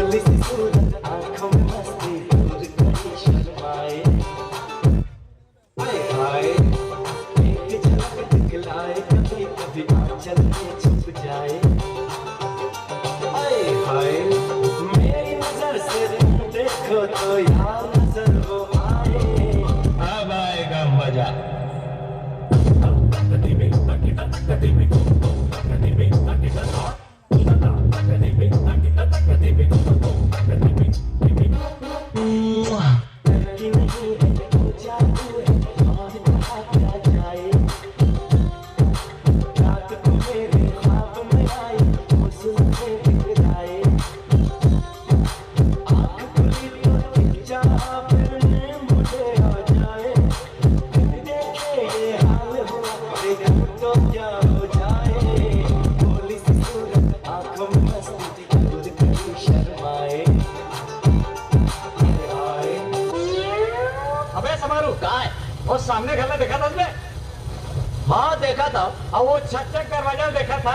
भोली सी सूरत आंखों में मस्ती दूर कहीं शर्माए हाय हाय एक झलक दिखलाए कभी कभी आंचल में छुप जाए हाय हाय मेरी नजर से तुम देखो तो यार नजर वो आए अब आएगा मजा। वो सामने घर में देखा था उसने? हाँ देखा था। और वो छत तक दरवाजा देखा था?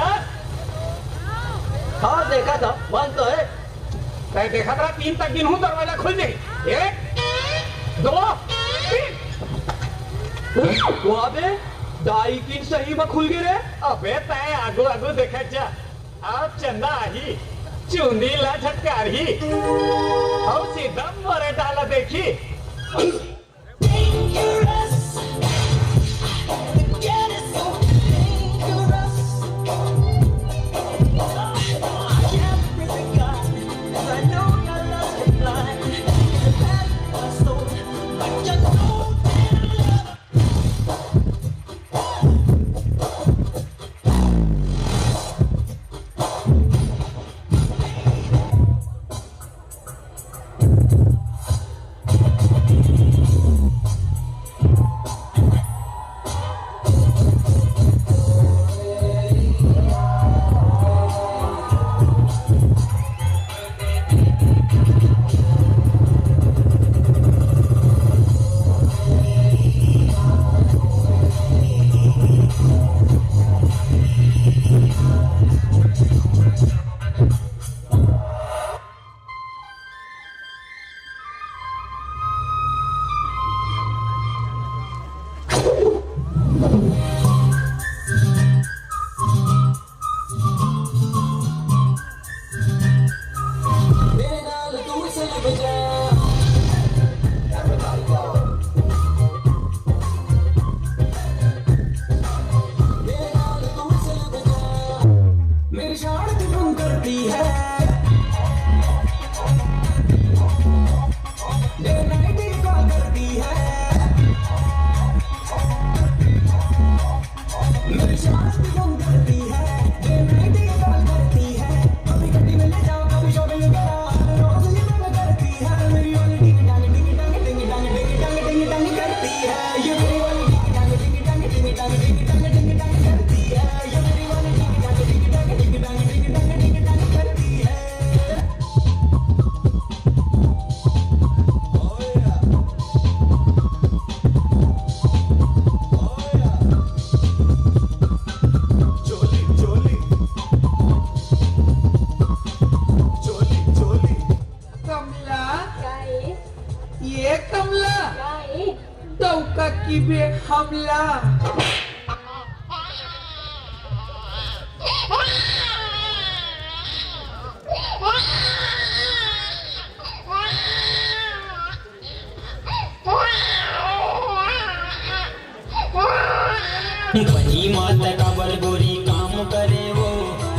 हाँ देखा था, बंद तो है। मैं देखा था 3 तक गिनूं दरवाजा खुल जाए 1 2 3। वहाँ पे 2.5 3 सही में खुल गए रे। अबे तय आगू आगू देखा जा अब चंदा आही चुंदी ला झटकार ही और सीधा मोरे डाला देखी हमला कंपनी माता का बरगोरी काम करे वो,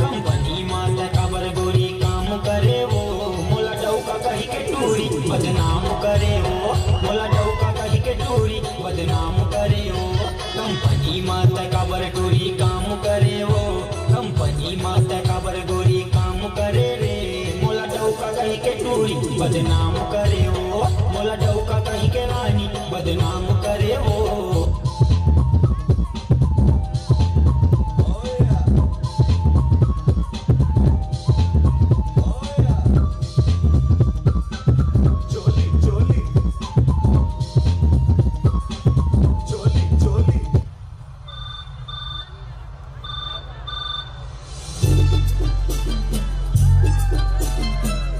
कंपनी माता का बरगोरी काम करे वो, मोला डौका कही के टूरी बदनाम करे वो, मोला डौका कही के टूरी बदनाम करे वो, कंपनी माता का बरगोरी काम करे वो, कंपनी माता का बरगोरी काम करे रे, मोला डौका कही के टूरी बदनाम करे वो, मोला डौका कही के रानी बदनाम करे वो।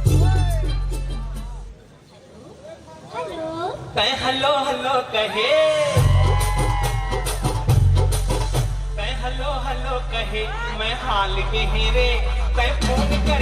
What? तय हलो हलो कहे, तय हलो हलो कहे, मैं हाल के हेरे तय फोन कर